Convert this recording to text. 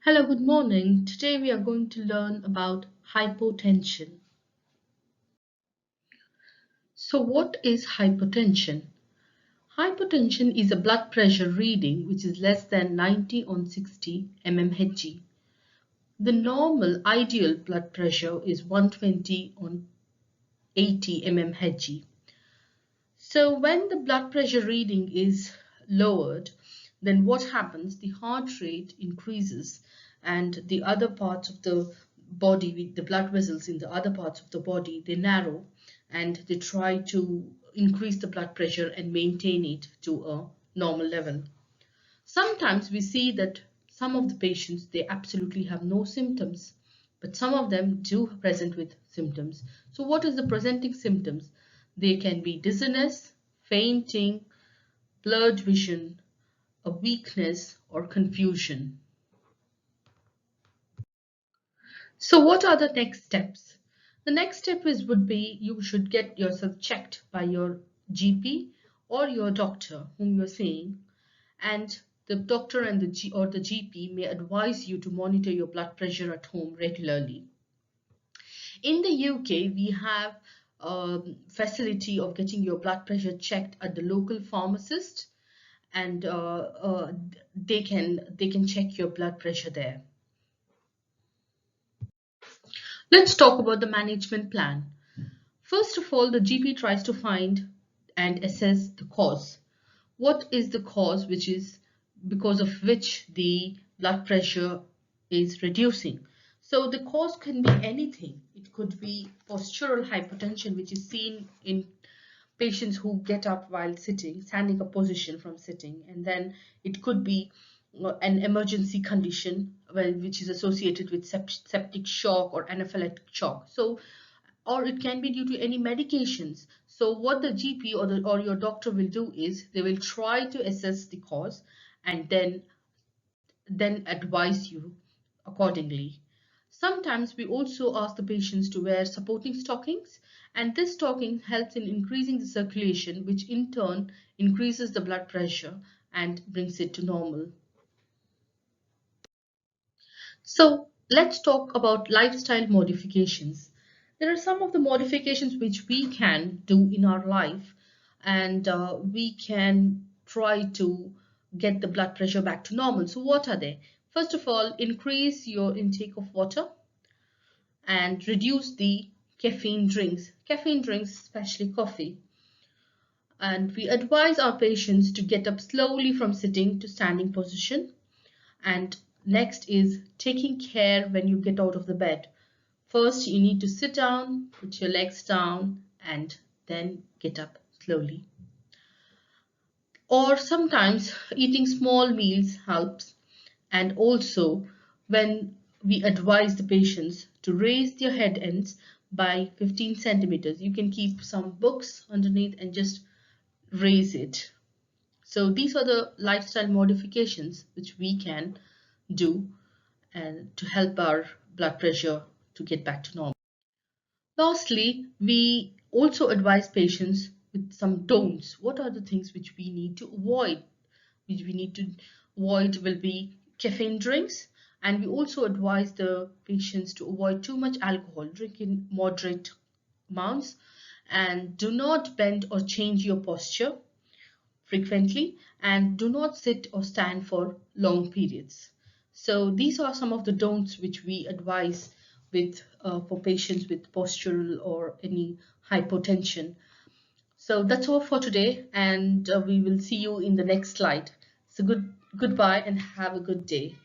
Hello, good morning. Today we are going to learn about hypotension. So, what is hypotension? Hypotension is a blood pressure reading which is less than 90 on 60 mmHg. The normal ideal blood pressure is 120 on 80 mmHg. So, when the blood pressure reading is lowered, then what happens? The heart rate increases and the other parts of the body, with the blood vessels in the other parts of the body, they narrow and they try to increase the blood pressure and maintain it to a normal level. Sometimes we see that some of the patients, they absolutely have no symptoms, but some of them do present with symptoms. So what is the presenting symptoms? They can be dizziness, fainting, blurred vision, a weakness, or confusion. So what are the next steps? The next step would be you should get yourself checked by your GP or your doctor whom you're seeing, and the doctor and the GP may advise you to monitor your blood pressure at home regularly. In the UK, we have facility of getting your blood pressure checked at the local pharmacist, and they can check your blood pressure there. Let's talk about the management plan. First of all, the GP tries to find and assess the cause. What is the cause which is because of which the blood pressure is reducing? So the cause can be anything. It could be postural hypotension, which is seen in patients who get up while sitting, standing up position from sitting, and then it could be an emergency condition which is associated with septic shock or anaphylactic shock. So, or it can be due to any medications. So what the GP or your doctor will do is they will try to assess the cause and then advise you accordingly. Sometimes we also ask the patients to wear supporting stockings, and this stocking helps in increasing the circulation, which in turn increases the blood pressure and brings it to normal. So let's talk about lifestyle modifications. There are some of the modifications which we can do in our life, and we can try to get the blood pressure back to normal. So what are they? First of all, increase your intake of water and reduce the caffeine drinks, especially coffee. And we advise our patients to get up slowly from sitting to standing position. And next is taking care when you get out of the bed. First, you need to sit down, put your legs down, and then get up slowly. Or sometimes eating small meals helps. And also, when we advise the patients to raise their head ends by 15 centimeters, you can keep some books underneath and just raise it. So these are the lifestyle modifications which we can do and to help our blood pressure to get back to normal. Lastly, we also advise patients with some don'ts. What are the things which we need to avoid? Which we need to avoid will be caffeine drinks, and we also advise the patients to avoid too much alcohol, drink in moderate amounts, and do not bend or change your posture frequently, and do not sit or stand for long periods. So these are some of the don'ts which we advise with for patients with postural or any hypotension. So that's all for today, and we will see you in the next slide. So goodbye and have a good day.